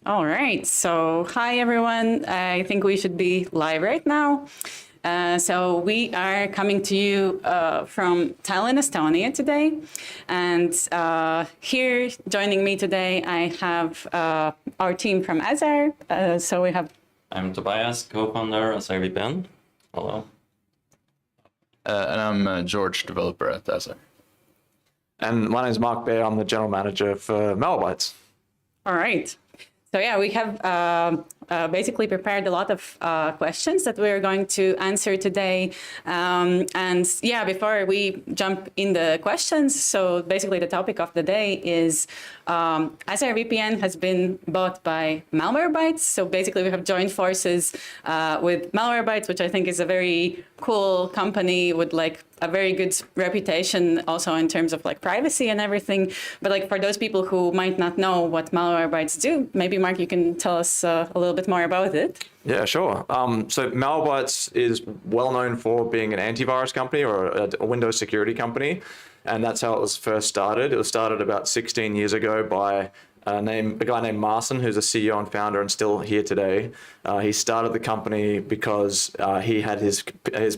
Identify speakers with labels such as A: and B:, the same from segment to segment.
A: All right. So, hi everyone. I think we should be live right now. So we are coming to you from Tallinn, Estonia today. And here joining me today, I have our team from Azire. So we have...
B: I'm Tobias, co-founder of AzireVPN. Hello.
C: And I'm George, developer at Azire.
D: And my name is Mark Bear. I'm the general manager for Malwarebytes.
A: All right. So yeah, we have basically prepared a lot of questions that we're going to answer today. And yeah, before we jump in the questions, so basically the topic of the day is AzireVPN has been bought by Malwarebytes. So basically we have joined forces with Malwarebytes, which I think is a very cool company with like a very good reputation also in terms of like privacy and everything. But like for those people who might not know what Malwarebytes do, maybe Mark, you can tell us a little bit more about it.
D: Yeah, sure. So Malwarebytes is well known for being an antivirus company or a Windows security company. And that's how it was first started. It was started about 16 years ago by a guy named Marcin, who's a CEO and founder and still here today. He started the company because he had his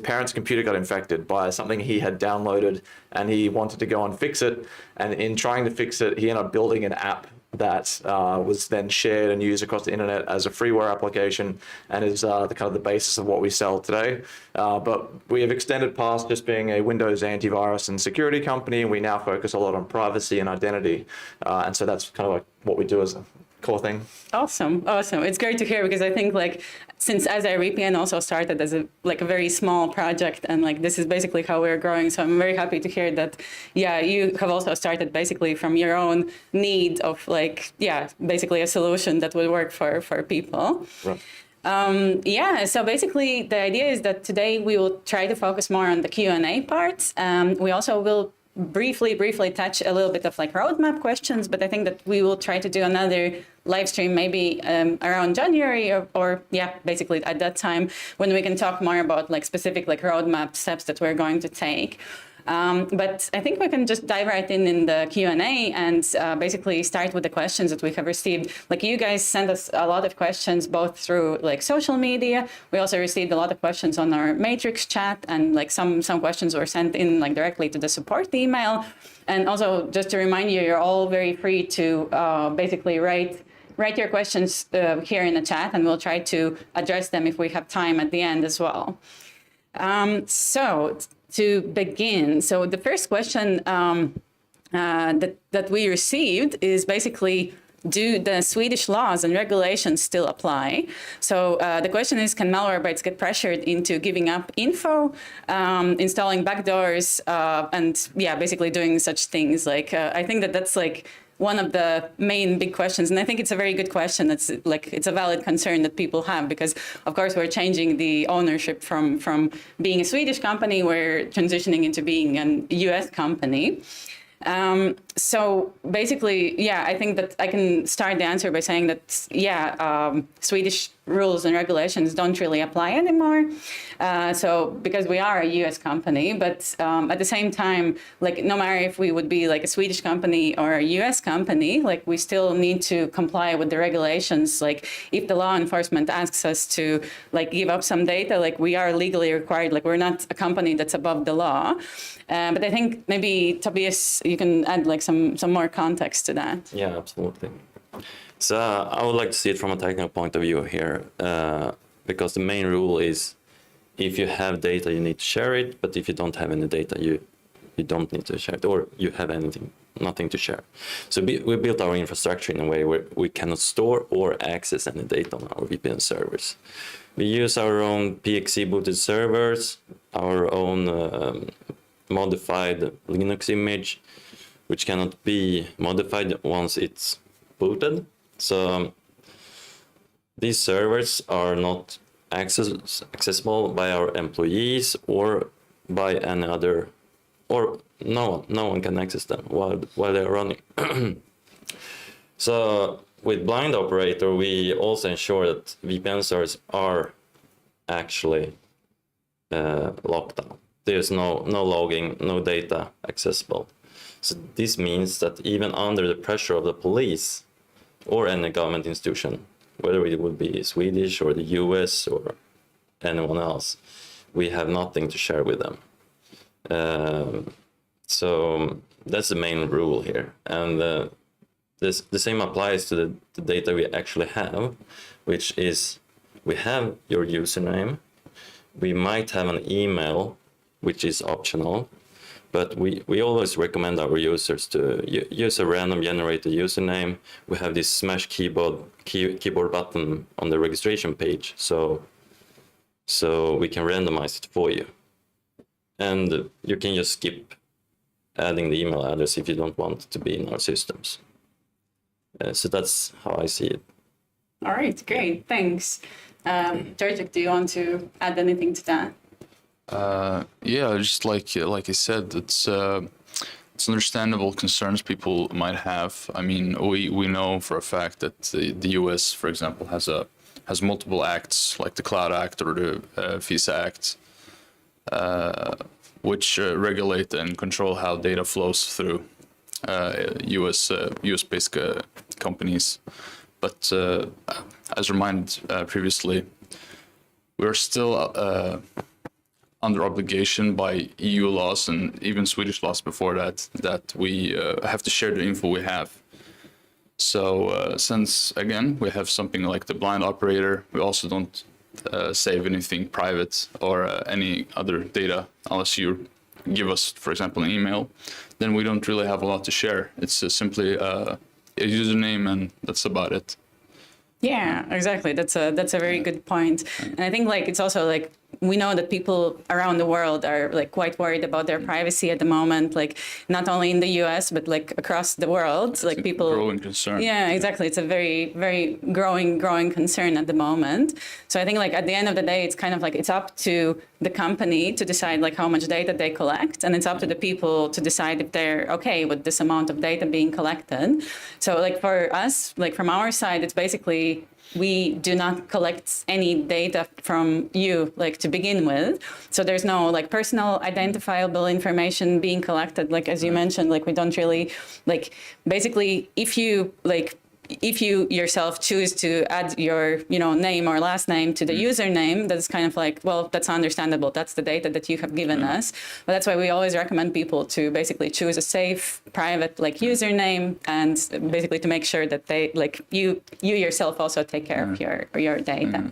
D: parents' computer got infected by something he had downloaded, and he wanted to go and fix it. And in trying to fix it, he ended up building an app that was then shared and used across the internet as a freeware application, and is the kind of the basis of what we sell today. But we have extended past just being a Windows antivirus and security company, and we now focus a lot on privacy and identity. And so that's kind of like what we do as a core thing.
A: Awesome. It's great to hear, because I think like since AzireVPN also started as a very small project, and like this is basically how we're growing. So I'm very happy to hear that, yeah, you have also started basically from your own need of basically a solution that will work for people.
D: Right.
A: So basically the idea is that today we will try to focus more on the Q&A part. We also will briefly touch a little bit of like roadmap questions, but I think that we will try to do another live stream maybe around January or basically at that time when we can talk more about like specific like roadmap steps that we're going to take. But I think we can just dive right in the Q&A and basically start with the questions that we have received. Like you guys sent us a lot of questions both through like social media. We also received a lot of questions on our Matrix chat, and like some questions were sent in like directly to the support email. And also just to remind you, you're all very free to basically write your questions here in the chat, and we'll try to address them if we have time at the end as well. So to begin, so the first question that we received is basically, do the Swedish laws and regulations still apply? So the question is, can Malwarebytes get pressured into giving up info, installing backdoors, and basically doing such things? Like I think that's like one of the main big questions. And I think it's a very good question. It's a valid concern that people have, because of course we're changing the ownership from being a Swedish company, we're transitioning into being an US company. So basically, I think that I can start the answer by saying that, Swedish rules and regulations don't really apply anymore. So because we are a US company, but at the same time, like no matter if we would be like a Swedish company or a US company, like we still need to comply with the regulations. Like if the law enforcement asks us to like give up some data, like we are legally required, like we're not a company that's above the law. But I think maybe Tobias, you can add like some more context to that.
B: Yeah, absolutely. So I would like to see it from a technical point of view here, because the main rule is if you have data, you need to share it. But if you don't have any data, you don't need to share it, or you have nothing to share. So we built our infrastructure in a way where we cannot store or access any data on our VPN servers. We use our own PXE booted servers, our own modified Linux image, which cannot be modified once it's booted. So these servers are not accessible by our employees or by any other, or no one can access them while they're running. So with blind operator, we also ensure that VPN servers are actually locked down. There's no logging, no data accessible. So this means that even under the pressure of the police, or any government institution, whether it would be Swedish or the US or anyone else. We have nothing to share with them. So that's the main rule here. And the same applies to the data we actually have, which is we have your username. We might have an email, which is optional, but we always recommend our users to use a random generated username. We have this smash keyboard button on the registration page, so we can randomize it for you. And you can just skip adding the email address if you don't want it to be in our systems. So that's how I see it.
A: All right, great, thanks. George, do you want to add anything to that?
C: Yeah, just like I said, it's understandable concerns people might have. I mean, we know for a fact that the U.S., for example, has multiple acts like the Cloud Act or the FISA Act, which regulate and control how data flows through US-based companies. But as reminded previously, we're still under obligation by EU laws and even Swedish laws before that we have to share the info we have. So since, again, we have something like the blind operator, we also don't save anything private or any other data unless you give us, for example, an email. Then we don't really have a lot to share. It's simply a username, and that's about it.
A: Yeah, exactly. That's a very good point. And I think like it's also like we know that people around the world are like quite worried about their privacy at the moment, like not only in the US but like across the world. It's like people
C: growing concern.
A: Yeah, exactly. It's a very, very growing concern at the moment. So I think like at the end of the day, it's kind of like it's up to the company to decide like how much data they collect, and it's up to the people to decide if they're okay with this amount of data being collected. So like for us, like from our side, it's basically we do not collect any data from you like to begin with. So there's no like personal identifiable information being collected. Like as you mentioned, like we don't really like basically if you yourself choose to add your, name or last name to the username, that's kind of like, well, that's understandable. That's the data that you have given us. But that's why we always recommend people to basically choose a safe, private, like username, and basically to make sure that they, like you yourself also take care of your data.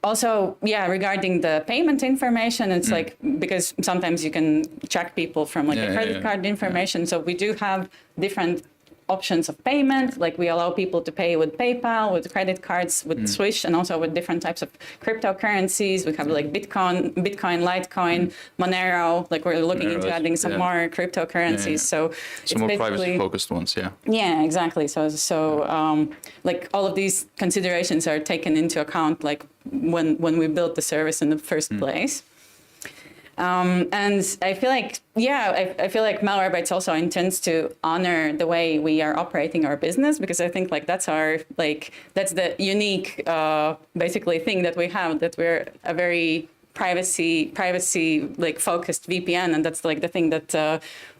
A: Also, yeah, regarding the payment information, it's like, because sometimes you can track people from like a credit card information. So we do have different options of payment, like we allow people to pay with PayPal, with credit cards, with Swish, and also with different types of cryptocurrencies. We have like Bitcoin, Litecoin, Monero, like we're looking into adding some more cryptocurrencies. So
C: some more privacy focused ones,
A: Yeah, exactly. So like all of these considerations are taken into account like when we built the service in the first place. And I feel like, I feel like Malwarebytes also intends to honor the way we are operating our business, because I think like that's the unique, basically thing that we have, that we're a very privacy like focused VPN, and that's like the thing that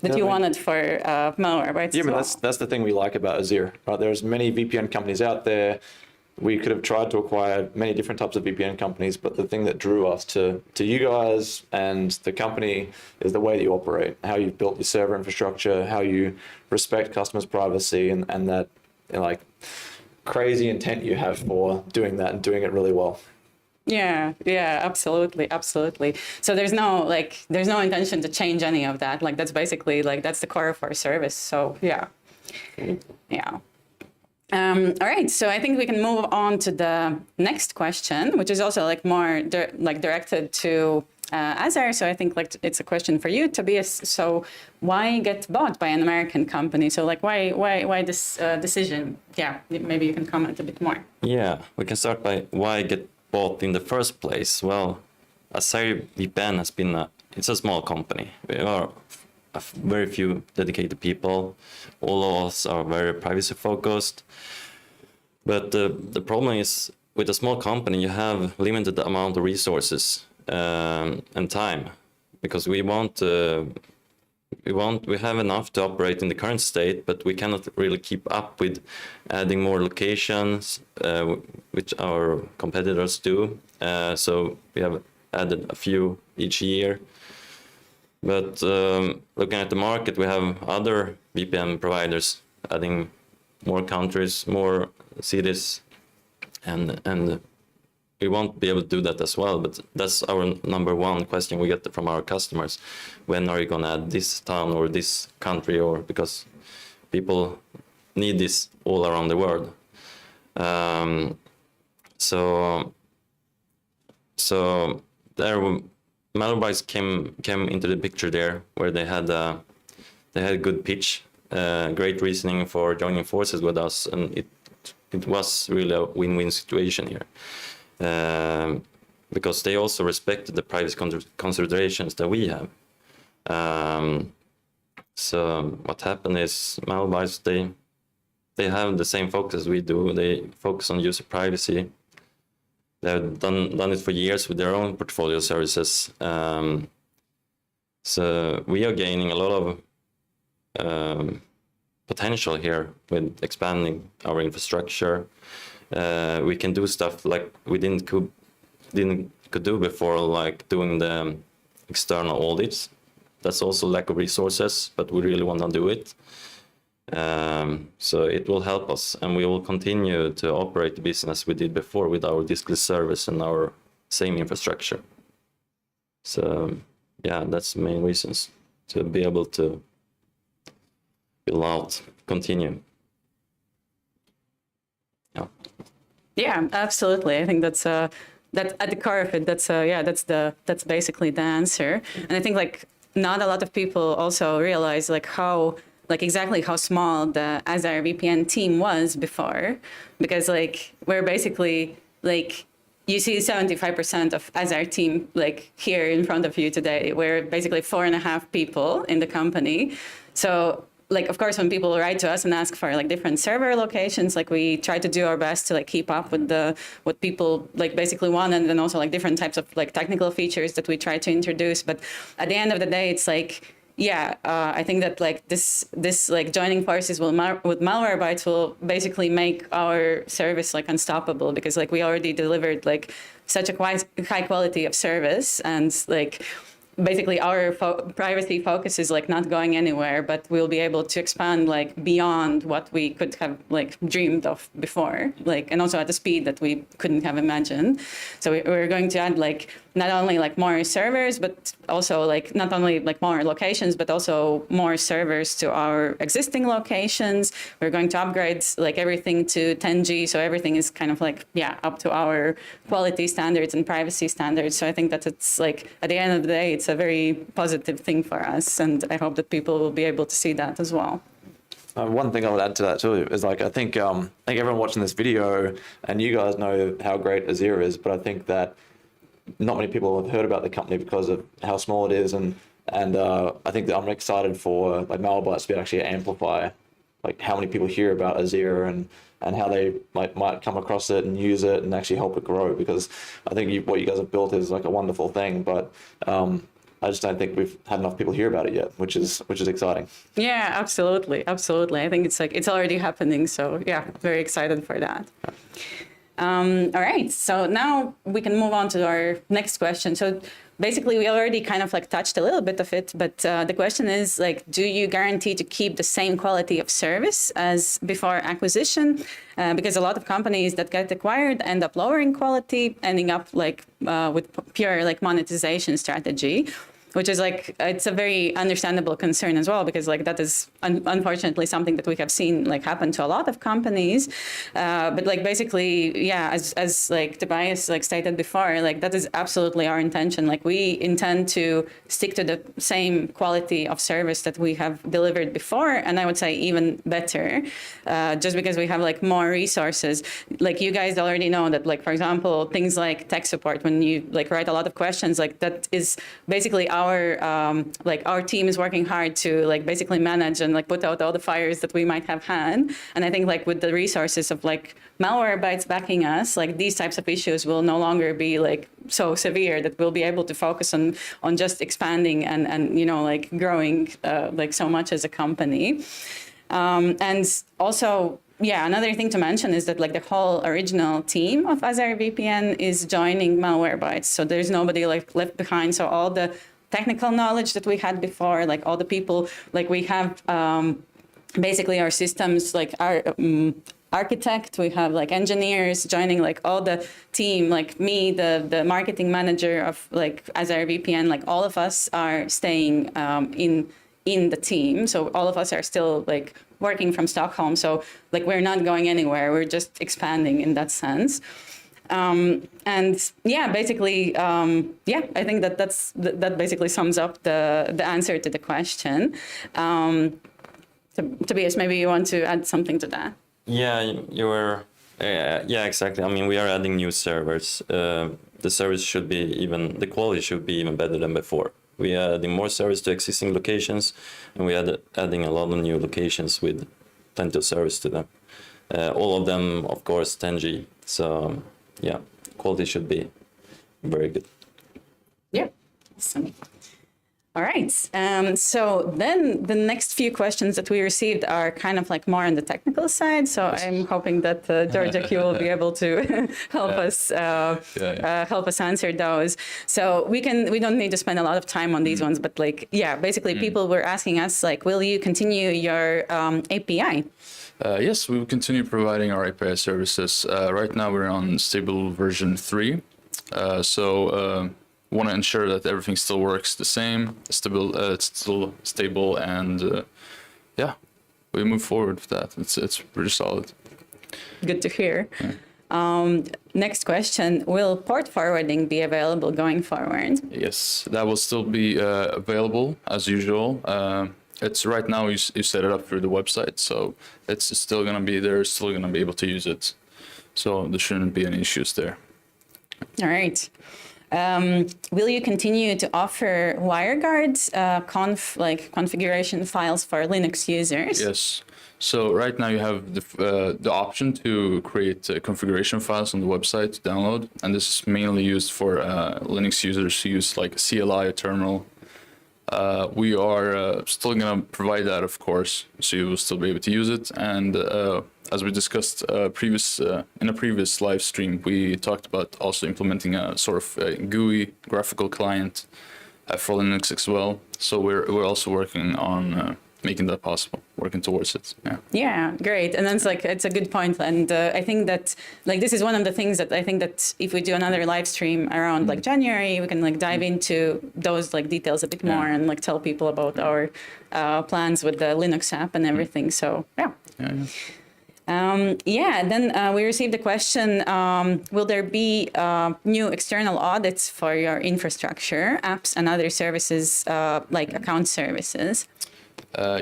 A: you wanted for Malwarebytes.
D: Yeah, but that's the thing we like about Azire, right? There's many VPN companies out there. We could have tried to acquire many different types of VPN companies, but the thing that drew us to you guys and the company is the way that you operate, how you've built your server infrastructure, how you respect customers' privacy, and that like crazy intent you have for doing that and doing it really well.
A: Yeah, absolutely. So there's no intention to change any of that. Like that's basically like that's the core of our service. So yeah. All right, so I think we can move on to the next question, which is also like more directed to Azire. So I think like it's a question for you, Tobias. So why get bought by an American company? So like why this decision? Yeah, maybe you can comment a bit more.
B: Yeah, we can start by why get bought in the first place. Well, AzireVPN has been it's a small company. We are very few dedicated people. All of us are very privacy focused. But the problem is, with a small company, you have limited amount of resources and time, because we want We have enough to operate in the current state, but we cannot really keep up with adding more locations, which our competitors do. So we have added a few each year. But looking at the market, we have other VPN providers adding more countries, more cities, and we won't be able to do that as well. But that's our number one question we get from our customers: when are you going to add this town or this country? Or because people need this all around the world. So there, Malwarebytes came into the picture there, where they had a good pitch, great reasoning for joining forces with us, and it was really a win-win situation here, because they also respected the privacy considerations that we have. So what happened is Malwarebytes, they have the same focus as we do. They focus on user privacy. They've done it for years with their own portfolio services. So we are gaining a lot of potential here with expanding our infrastructure. We can do stuff like we could do before, like doing the external audits. That's also lack of resources, but we really want to do it. So it will help us, and we will continue to operate the business we did before with our diskless service and our same infrastructure. So yeah, that's the main reasons to be able to build out, continue. Yeah.
A: Yeah, absolutely. I think that's that at the core of it. That's basically the answer. And I think like not a lot of people also realize exactly how small the AzireVPN team was before, because like we're basically like, you see 75% of Azire team like here in front of you today. We're basically 4.5 people in the company. So like, of course, when people write to us and ask for like different server locations, like we try to do our best to like keep up with what people like basically want, and then also like different types of like technical features that we try to introduce. But at the end of the day, it's like, yeah, I think that like this like joining forces with Malwarebytes will basically make our service like unstoppable, because like we already delivered like such a high quality of service, and like basically our privacy focus is like not going anywhere, but we'll be able to expand like beyond what we could have like dreamed of before, like, and also at the speed that we couldn't have imagined. So we're going to add like not only like more servers, but also like not only like more locations, but also more servers to our existing locations. We're going to upgrade like everything to 10G, so everything is kind of like, yeah, up to our quality standards and privacy standards. So I think that it's like at the end of the day, it's a very positive thing for us, and I hope that people will be able to see that as well.
D: One thing I would add to that too is like I think everyone watching this video, and you guys know how great Azire is, but I think that not many people have heard about the company because of how small it is, and I think that I'm excited for like Malwarebytes to be actually amplify like how many people hear about Azire and how they might come across it and use it and actually help it grow, because I think what you guys have built is like a wonderful thing, but I just don't think we've had enough people hear about it yet, which is exciting.
A: Yeah, absolutely. I think it's like it's already happening. So yeah, very excited for that. All right, so now we can move on to our next question. So basically, we already kind of like touched a little bit of it, but the question is like, do you guarantee to keep the same quality of service as before acquisition? Because a lot of companies that get acquired end up lowering quality, ending up like with pure like monetization strategy, which is like, it's a very understandable concern as well, because like that is unfortunately something that we have seen like happen to a lot of companies. But like basically, yeah, as like Tobias like stated before, like that is absolutely our intention. Like we intend to stick to the same quality of service that we have delivered before, and I would say even better, just because we have like more resources. Like you guys already know that, like for example, things like tech support, when you like write a lot of questions, like that is basically our our team is working hard to like basically manage and like put out all the fires that we might have had. And I think like with the resources of like Malwarebytes backing us, like these types of issues will no longer be like so severe that we'll be able to focus on just expanding and like growing like so much as a company. And also, yeah, another thing to mention is that like the whole original team of AzireVPN is joining Malwarebytes. So there's nobody like left behind. So all the technical knowledge that we had before, like all the people, like we have basically our systems, like our architect, we have like engineers joining, like all the team, like me, the marketing manager of like AzireVPN, like all of us are staying in the team. So all of us are still like working from Stockholm. So like we're not going anywhere. We're just expanding in that sense. And yeah, basically, I think that basically sums up the answer to the question. Tobias, maybe you want to add something to that?
B: Yeah, you were. Yeah, exactly. I mean, we are adding new servers. The service should be the quality should be even better than before. We are adding more servers to existing locations, and we are adding a lot of new locations with plenty of service to them. All of them, of course, 10G. So yeah, quality should be very good.
A: Yeah. Awesome. All right. So then the next few questions that we received are kind of like more on the technical side. So I'm hoping that Georgia Q will be able to help us answer those. So we don't need to spend a lot of time on these ones, but like, yeah, basically people were asking us like, will you continue your API?
C: Yes, we will continue providing our API services. Right now we're on stable version 3. Want to ensure that everything still works the same, it's still stable, and yeah, we move forward with that. It's pretty solid.
A: Good to hear. Yeah. Next question, will port forwarding be available going forward?
C: Yes, that will still be available as usual. It's right now you set it up through the website, so it's still going to be there, still going to be able to use it. So there shouldn't be any issues there.
A: All right. Will you continue to offer WireGuard configuration files for Linux users?
C: Yes. So right now you have the option to create configuration files on the website to download, and this is mainly used for Linux users who use like CLI or terminal. We are still going to provide that, of course, so you will still be able to use it. And as we discussed in a previous live stream, we talked about also implementing a sort of GUI graphical client for Linux as well. So we're also working on making that possible, working towards it.
A: Yeah, great. And that's like, it's a good point. And I think that like, this is one of the things that I think that if we do another live stream around like January, we can like dive into those like details a bit more and like tell people about our plans with the Linux app and everything. So then we received a question, will there be new external audits for your infrastructure, apps and other services like account services?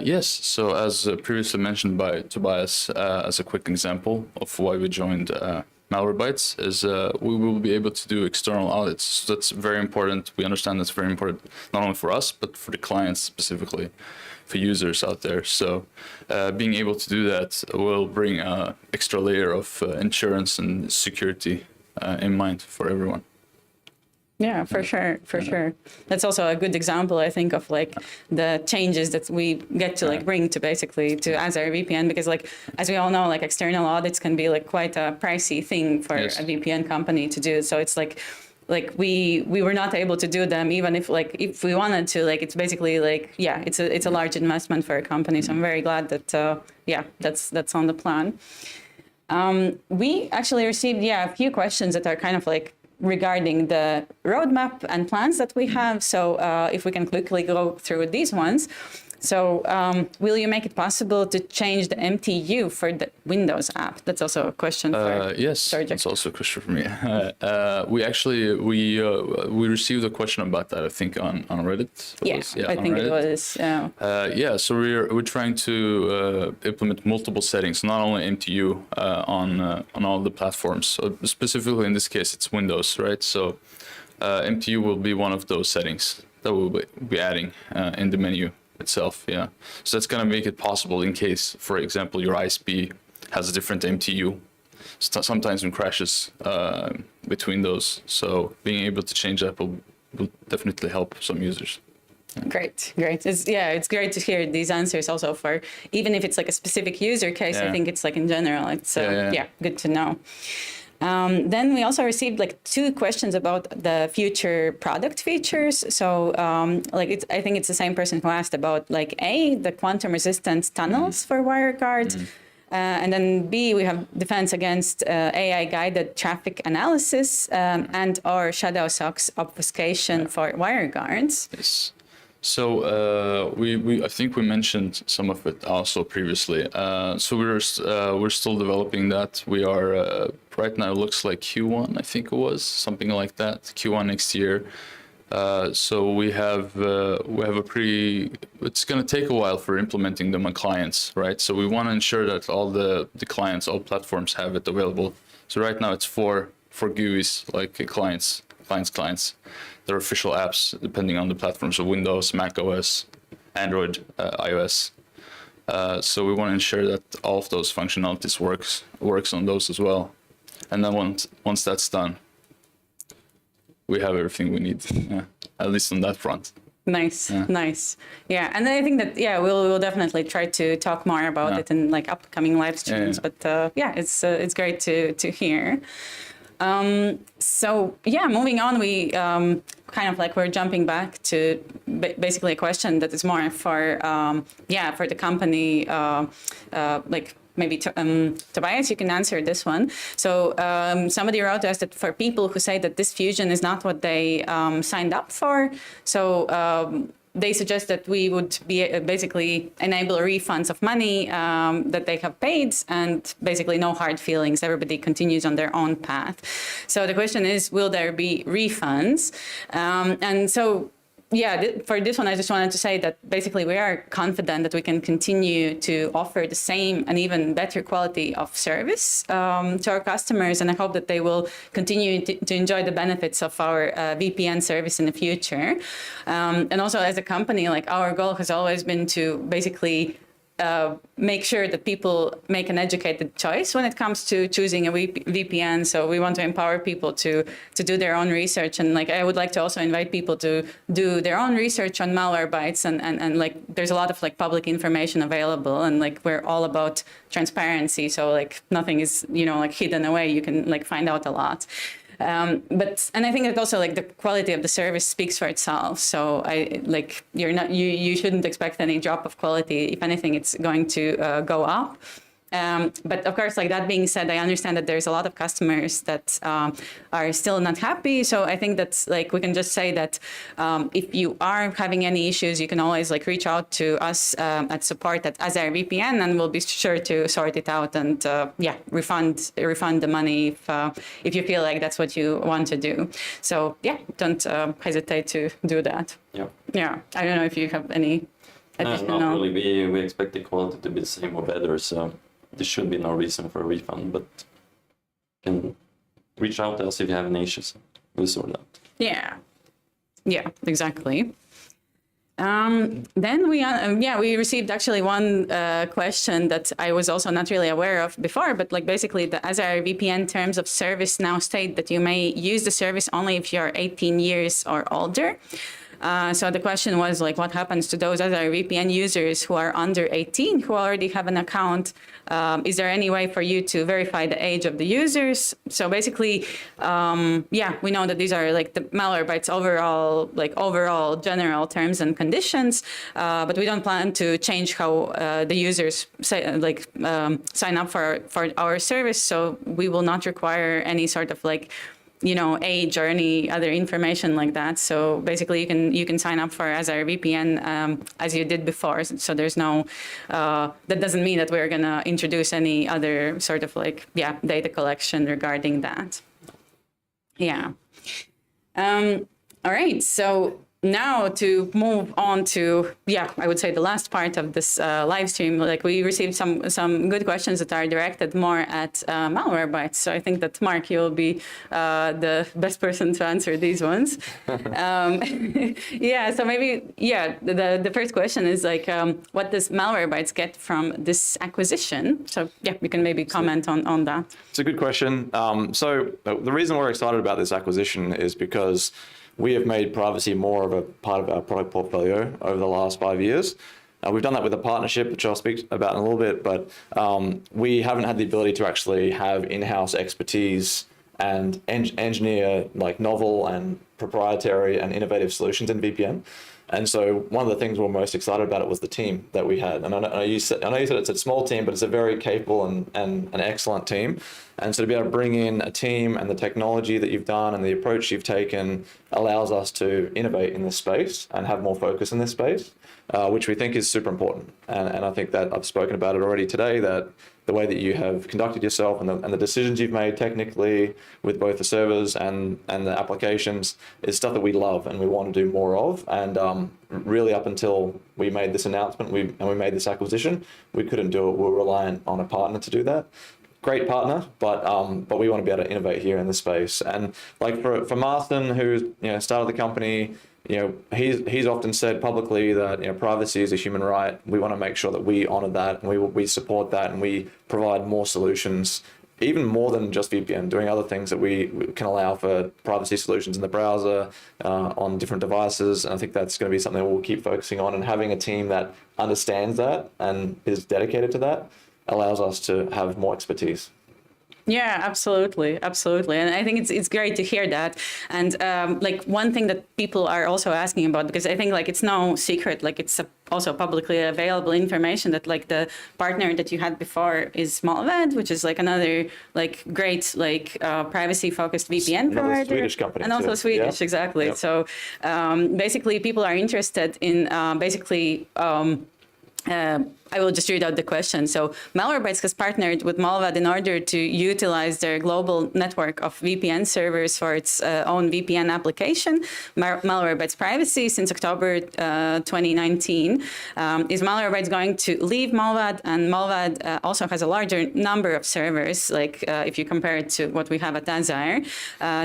C: Yes, so as previously mentioned by Tobias, as a quick example of why we joined Malwarebytes, is we will be able to do external audits. So that's very important. We understand that's very important, not only for us, but for the clients specifically, for users out there. So being able to do that will bring an extra layer of insurance and security in mind for everyone.
A: Yeah, for sure. That's also a good example, I think, of like the changes that we get to like bring to basically to AzireVPN, because like, as we all know, like external audits can be like quite a pricey thing for a VPN company to do. So it's like we were not able to do them, even if we wanted to, like, it's basically like, yeah, it's a large investment for a company. So I'm very glad that, that's on the plan. We actually received, a few questions that are kind of like regarding the roadmap and plans that we have. So if we can quickly go through these ones. So will you make it possible to change the MTU for the Windows app? That's also a question for
C: yes, that's also a question for me. We received a question about that, I think, on Reddit.
A: I think Reddit. It was.
C: So we're trying to implement multiple settings, not only MTU on all the platforms. So specifically in this case, it's Windows, right? So MTU will be one of those settings that we'll be adding in the menu itself. Yeah, so that's going to make it possible in case, for example, your ISP has a different MTU. Sometimes it crashes between those. So being able to change that will definitely help some users.
A: Great. It's great to hear these answers also for, even if it's like a specific user case, I think it's like in general, it's good to know. Then we also received like 2 questions about the future product features. So I think it's the same person who asked about like A, the quantum resistant tunnels for WireGuard. And then B, we have defense against AI-guided traffic analysis and or shadow SOCs obfuscation for WireGuards.
C: Yes. So I think we mentioned some of it also previously. So we're still developing that. We are right now. It looks like Q1, I think it was something like that. Q1 next year. So we have a pretty. It's going to take a while for implementing them on clients, right? So we want to ensure that all the clients, all platforms have it available. So right now it's for GUIs, like clients. Their official apps, depending on the platforms of Windows, Mac OS, Android, iOS. So we want to ensure that all of those functionalities works on those as well. And then once that's done, we have everything we need, at least on that front.
A: Nice. Yeah, and I think that we'll definitely try to talk more about it in like upcoming live streams. But it's great to hear. So moving on, we kind of like we're jumping back to basically a question that is more for the company, like maybe Tobias, you can answer this one. So somebody wrote to us that for people who say that this fusion is not what they signed up for, so they suggest that we would be basically enable refunds of money that they have paid, and basically no hard feelings. Everybody continues on their own path. So the question is, will there be refunds? And so, for this one, I just wanted to say that basically we are confident that we can continue to offer the same and even better quality of service to our customers. And I hope that they will continue to enjoy the benefits of our VPN service in the future. And also as a company, like our goal has always been to basically make sure that people make an educated choice when it comes to choosing a VPN. So we want to empower people to do their own research. And like I would like to also invite people to do their own research on Malwarebytes. And like there's a lot of like public information available. And like we're all about transparency. So like nothing is, like hidden away. You can like find out a lot. And I think that also like the quality of the service speaks for itself. So you shouldn't expect any drop of quality. If anything, it's going to go up. But of course, like that being said, I understand that there's a lot of customers that are still not happy. So I think that's like we can just say that if you are having any issues, you can always like reach out to us at support@AzireVPN, and we'll be sure to sort it out and refund the money if you feel like that's what you want to do. So don't hesitate to do that. Yeah. I don't know if you have any additional.
B: Not really. We expect the quality to be the same or better. So there should be no reason for a refund, but you can reach out to us if you have any issues. We'll sort it out.
A: Yeah, exactly. Then we received actually one question that I was also not really aware of before, but like basically the AzireVPN terms of service now state that you may use the service only if you're 18 years or older. So the question was like, what happens to those AzireVPN users who are under 18 who already have an account? Is there any way for you to verify the age of the users? So basically, we know that these are like the Malwarebytes overall general terms and conditions, but we don't plan to change how the users sign up for our service. So we will not require any sort of age or any other information like that. So basically you can sign up for AzireVPN as you did before. So there's no, that doesn't mean that we're going to introduce any other sort of data collection regarding that. Yeah. All right. So now to move on to, I would say the last part of this live stream, like we received some good questions that are directed more at Malwarebytes. So I think that Mark, you'll be the best person to answer these ones. So maybe, the first question is like, what does Malwarebytes get from this acquisition? So you can maybe comment on that.
D: It's a good question. So the reason we're excited about this acquisition is because we have made privacy more of a part of our product portfolio over the last 5 years. We've done that with a partnership, which I'll speak about in a little bit, but we haven't had the ability to actually have in-house expertise and engineer like novel and proprietary and innovative solutions in VPN. And so one of the things we're most excited about it was the team that we had. And I know you said it's a small team, but it's a very capable and an excellent team. And so to be able to bring in a team and the technology that you've done and the approach you've taken allows us to innovate in this space and have more focus in this space, which we think is super important. And I think that I've spoken about it already today, that the way that you have conducted yourself and the decisions you've made technically with both the servers and the applications is stuff that we love and we want to do more of. And really up until we made this announcement and we made this acquisition, we couldn't do it. We were reliant on a partner to do that. Great partner, but we want to be able to innovate here in this space. And like for Marston, who started the company, he's often said publicly that privacy is a human right. We want to make sure that we honor that and we support that and we provide more solutions, even more than just VPN, doing other things that we can allow for privacy solutions in the browser, on different devices. And I think that's going to be something we'll keep focusing on, and having a team that understands that and is dedicated to that allows us to have more expertise.
A: Yeah, absolutely. And I think it's great to hear that. And like one thing that people are also asking about, because I think like it's no secret, like it's also publicly available information that like the partner that you had before is Malwarebytes, which is like another like great like privacy focused VPN provider.
D: Swedish company
A: and also
D: too.
A: Swedish, exactly. Yep. So basically people are interested in I will just read out the question. So Malwarebytes has partnered with Malwarebytes in order to utilize their global network of VPN servers for its own VPN application, Malwarebytes Privacy, since October 2019. Is Malwarebytes going to leave Malwarebytes? And Malwarebytes also has a larger number of servers, like if you compare it to what we have at Azire.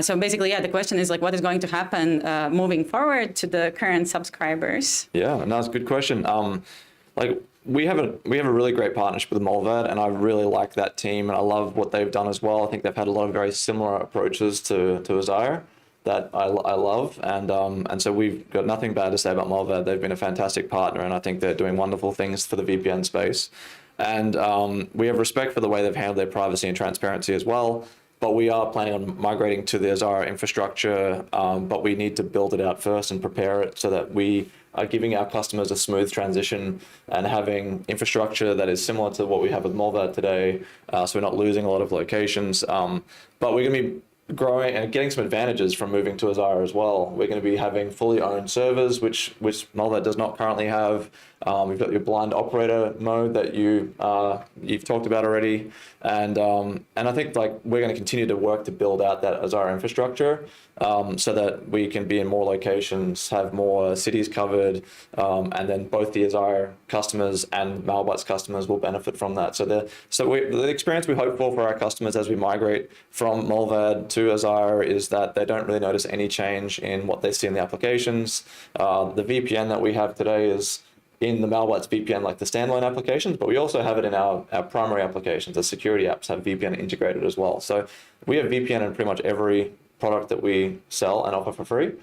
A: So basically, the question is like, what is going to happen moving forward to the current subscribers?
D: Yeah, no, that's a good question. We have a really great partnership with Malwarebytes, and I really like that team, and I love what they've done as well. I think they've had a lot of very similar approaches to Azire that I love, and so we've got nothing bad to say about Malwarebytes. They've been a fantastic partner, and I think they're doing wonderful things for the VPN space. And we have respect for the way they've handled their privacy and transparency as well. But we are planning on migrating to the Azire infrastructure, but we need to build it out first and prepare it so that we are giving our customers a smooth transition and having infrastructure that is similar to what we have with Malwarebytes today, so we're not losing a lot of locations. But we're going to be growing and getting some advantages from moving to Azire as well. We're going to be having fully owned servers, which Malwarebytes does not currently have. We've got your blind operator mode that you've talked about already, and I think like we're going to continue to work to build out that Azire infrastructure, so that we can be in more locations, have more cities covered, and then both the Azire customers and Malwarebytes customers will benefit from that. So the experience we hope for our customers as we migrate from Malwarebytes to Azire is that they don't really notice any change in what they see in the applications. The VPN that we have today is in the Malwarebytes VPN, like the standalone applications, but we also have it in our primary applications. The security apps have VPN integrated as well. So we have VPN in pretty much every product that we sell and offer for free.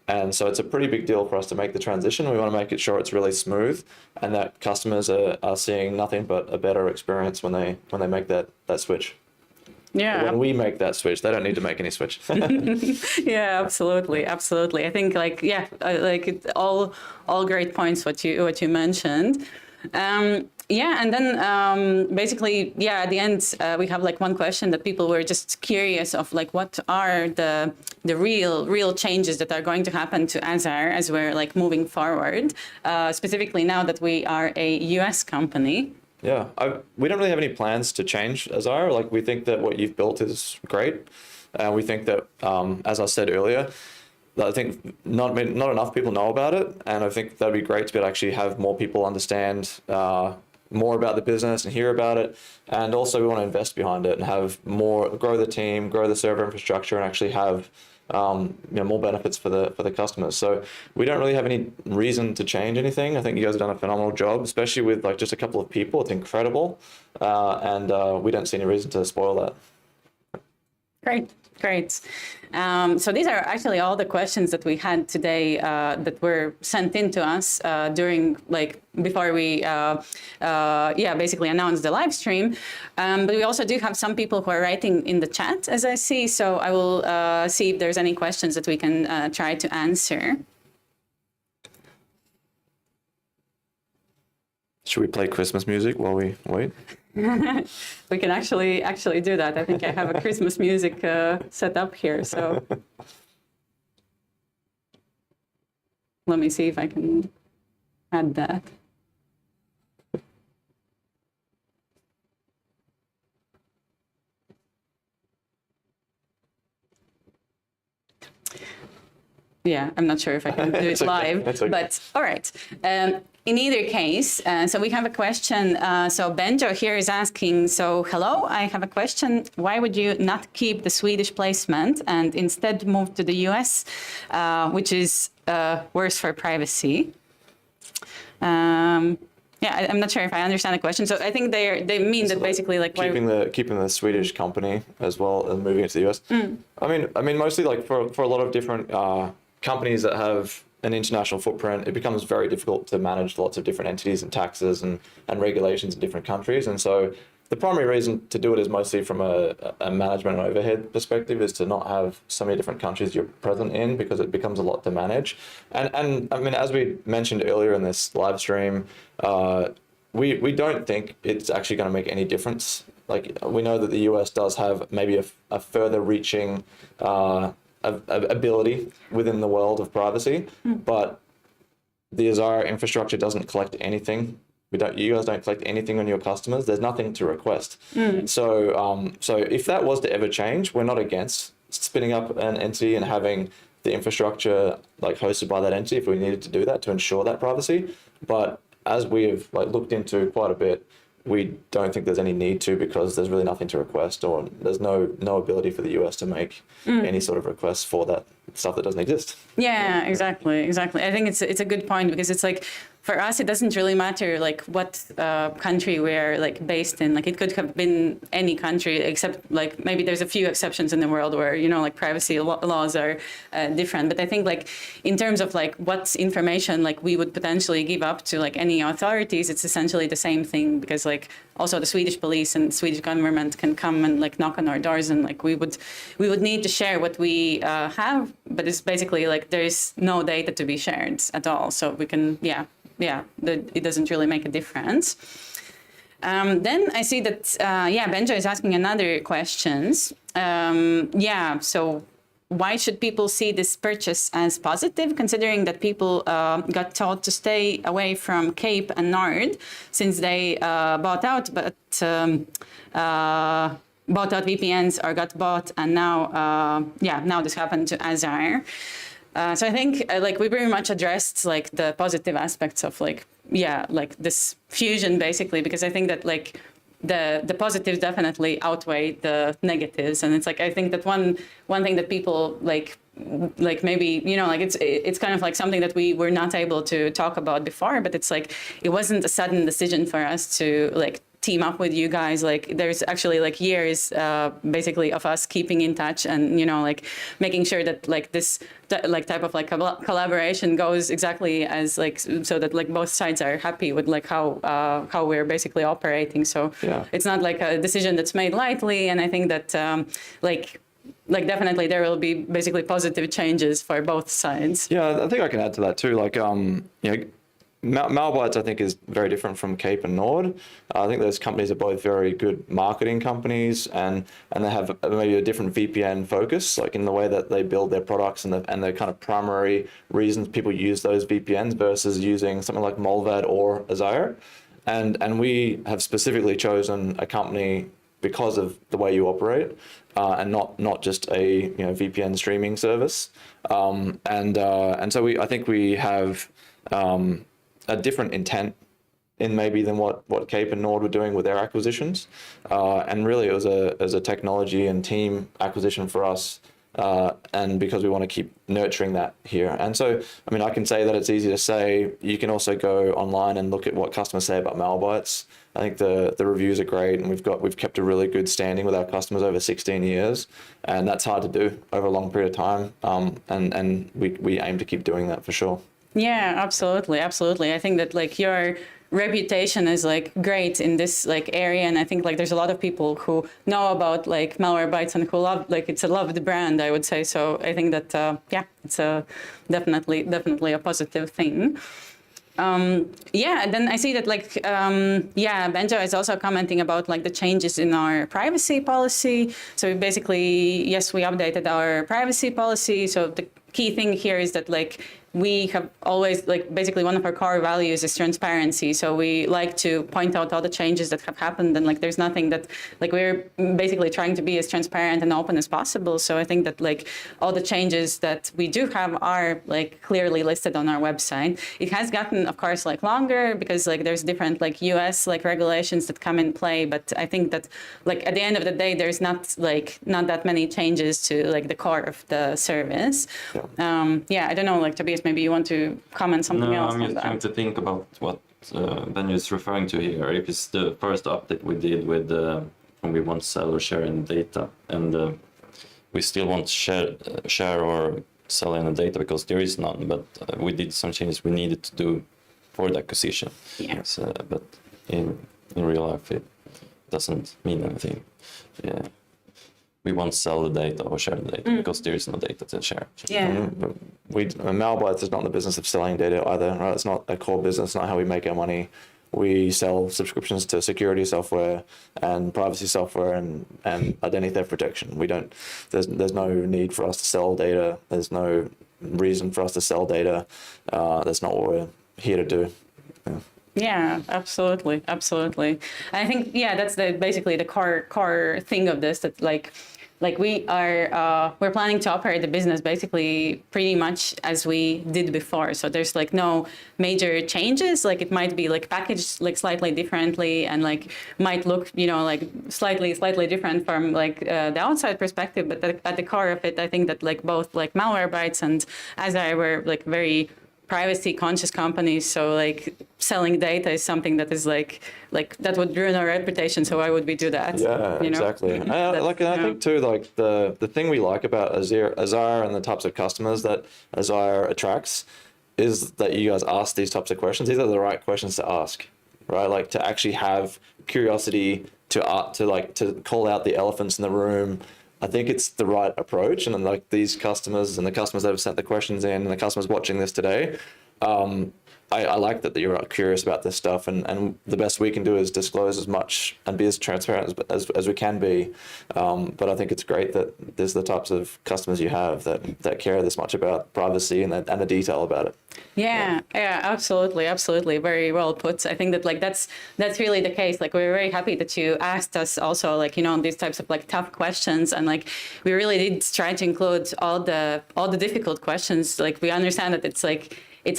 D: And so it's a pretty big deal for us to make the transition. We want to make it sure it's really smooth and that customers are seeing nothing but a better experience when they make that switch.
A: Yeah.
D: When we make that switch, they don't need to make any switch.
A: Yeah, absolutely. I think all great points what you mentioned. And then basically, at the end, we have like one question that people were just curious of, like, what are the real changes that are going to happen to Azire as we're like moving forward, specifically now that we are a US company.
D: Yeah, we don't really have any plans to change Azire. Like, we think that what you've built is great. We think that, as I said earlier, I think not enough people know about it, and I think that'd be great to be able to actually have more people understand more about the business and hear about it. And also we want to invest behind it and have more, grow the team, grow the server infrastructure, and actually have more benefits for the customers. So we don't really have any reason to change anything. I think you guys have done a phenomenal job, especially with like just a couple of people. It's incredible, and we don't see any reason to spoil that.
A: Great, great. So these are actually all the questions that we had today that were sent in to us during, like, before we, basically announced the live stream. But we also do have some people who are writing in the chat, as I see. So I will see if there's any questions that we can try to answer.
D: Should we play Christmas music while we wait?
A: We can actually do that. I think I have a Christmas music set up here, so let me see if I can add that. Yeah, I'm not sure if I can do it live,
D: That's okay.
A: but all right. In either case, so we have a question. So Benjo here is asking, so hello, I have a question. Why would you not keep the Swedish placement and instead move to the US, which is worse for privacy? Yeah, I'm not sure if I understand the question. So I think they mean that basically like
D: keeping the Swedish company as well and moving it to the US. I mean mostly like for a lot of different companies that have an international footprint, it becomes very difficult to manage lots of different entities and taxes and regulations in different countries. And so the primary reason to do it is mostly from a management and overhead perspective, is to not have so many different countries you're present in, because it becomes a lot to manage. And I mean, as we mentioned earlier in this live stream, we don't think it's actually going to make any difference. Like, we know that the US does have maybe a further reaching ability within the world of privacy, but the Azire infrastructure doesn't collect anything. You guys don't collect anything on your customers. There's nothing to request. So if that was to ever change, we're not against spinning up an entity and having the infrastructure like hosted by that entity if we needed to do that to ensure that privacy. But as we have like looked into quite a bit, we don't think there's any need to, because there's really nothing to request, or there's no ability for the US to make any sort of requests for that stuff that doesn't exist.
A: Yeah, exactly. I think it's a good point, because it's like, for us, it doesn't really matter like what country we're like based in. Like, it could have been any country, except like maybe there's a few exceptions in the world where, you know, like privacy laws are different. But I think like in terms of like what's information like we would potentially give up to like any authorities, it's essentially the same thing, because like also the Swedish police and Swedish government can come and like knock on our doors, and like we would need to share what we have, but it's basically like there's no data to be shared at all. So we can, it doesn't really make a difference. Then I see that, Benjo is asking another questions. So why should people see this purchase as positive, considering that people got told to stay away from Cape and Nord since they bought out, but bought out VPNs or got bought, and now this happened to Azire. So I think like we very much addressed like the positive aspects of like this fusion, basically, because I think that like the positives definitely outweigh the negatives. And it's like, I think that one thing that people like maybe, you know, like it's kind of like something that we were not able to talk about before, but it's like, it wasn't a sudden decision for us to like team up with you guys. Like, there's actually like years basically of us keeping in touch and, you know, like making sure that like this like type of like collaboration goes exactly as like, so that like both sides are happy with like how we're basically operating. So it's not like a decision that's made lightly. And I think that like definitely there will be basically positive changes for both sides.
D: Yeah, I think I can add to that too. Like, you know, Malwarebytes, I think, is very different from Cape and Nord. I think those companies are both very good marketing companies, and they have maybe a different VPN focus, like in the way that they build their products and the kind of primary reasons people use those VPNs versus using something like Malwarebytes or Azire. And we have specifically chosen a company because of the way you operate, and not just a VPN streaming service. And so I think we have a different intent in maybe than what Cape and Nord were doing with their acquisitions. And really it was a technology and team acquisition for us. And because we want to keep nurturing that here. And so, I mean, I can say that it's easy to say. You can also go online and look at what customers say about Malwarebytes. I think the reviews are great, and we've kept a really good standing with our customers over 16 years, and that's hard to do over a long period of time. And we aim to keep doing that for sure.
A: Yeah, absolutely. I think that like your reputation is like great in this like area, and I think like there's a lot of people who know about like Malwarebytes and who love, like, it's a loved brand, I would say. So I think that it's a definitely a positive thing. Then I see that like Benjo is also commenting about like the changes in our privacy policy. So basically, yes, we updated our privacy policy. So the key thing here is that like we have always, like, basically one of our core values is transparency. So we like to point out all the changes that have happened, and like there's nothing that, like, we're basically trying to be as transparent and open as possible. So I think that like all the changes that we do have are like clearly listed on our website. It has gotten, of course, like longer because like there's different like US like regulations that come in play. But I think that like at the end of the day, there's not that many changes to like the core of the service. I don't know, like Tobias, maybe you want to comment something else on that.
B: I'm just trying to think about what Ben is referring to here. If it's the first update we did with when we want to sell or share any data, and we still want to share or sell any data because there is none, but we did some changes we needed to do for the acquisition.
A: Yeah.
B: So, but in real life, it doesn't mean anything. Yeah. We won't sell the data or share the data because there is no data to share.
A: Yeah.
D: Malwarebytes is not in the business of selling data either, right? It's not a core business, not how we make our money. We sell subscriptions to security software and privacy software and identity theft protection. We don't. There's no need for us to sell data. There's no reason for us to sell data. That's not what we're here to do.
A: Yeah, absolutely. I think that's basically the core thing of this, that like we're planning to operate the business basically pretty much as we did before. So there's like no major changes. Like it might be like packaged like slightly differently and like might look like slightly different from like the outside perspective, but at the core of it, I think that like both like Malwarebytes and Azire were like very privacy conscious companies. So like selling data is something that is like that would ruin our reputation. So why would we do that?
D: Yeah, exactly. And I think too, like the thing we like about Azire and the types of customers that Azire attracts is that you guys ask these types of questions. These are the right questions to ask, right? Like to actually have curiosity to call out the elephants in the room. I think it's the right approach, and then like these customers and the customers that have sent the questions in and the customers watching this today, I like that you're curious about this stuff, and the best we can do is disclose as much and be as transparent as we can be. But I think it's great that there's the types of customers you have that care this much about privacy and the detail about it.
A: Yeah, absolutely. Very well put. I think that like that's really the case. Like we're very happy that you asked us also like these types of like tough questions, and like we really did try to include all the difficult questions. Like we understand that it's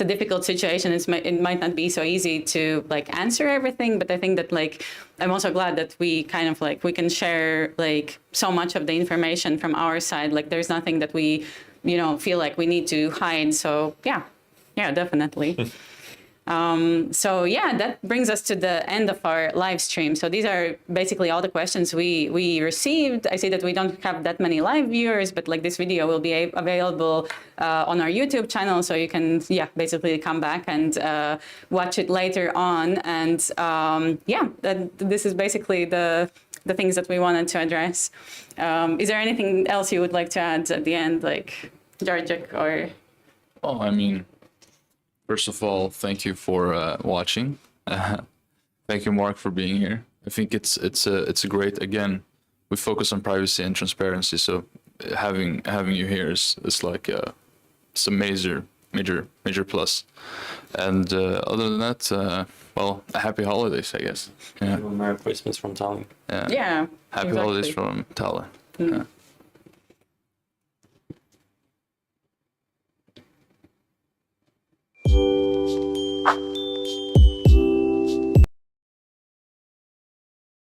A: a difficult situation. It might not be so easy to like answer everything, but I think that like I'm also glad that we kind of like we can share like so much of the information from our side. Like there's nothing that we feel like we need to hide. So yeah, definitely. That brings us to the end of our live stream. So these are basically all the questions we received. I see that we don't have that many live viewers, but like this video will be available on our YouTube channel. So you can, basically come back and watch it later on. And this is basically the things that we wanted to address. Is there anything else you would like to add at the end, like Georgiak or?
C: Well, I mean, first of all, thank you for watching. Thank you, Mark, for being here. I think it's a great, again, we focus on privacy and transparency. So having you here is like it's a major plus. And other than that, well, happy holidays, I guess. Yeah.
B: Merry Christmas from Tallinn.
A: Yeah.
C: Happy
A: Exactly.
C: holidays from Tyler. Yeah.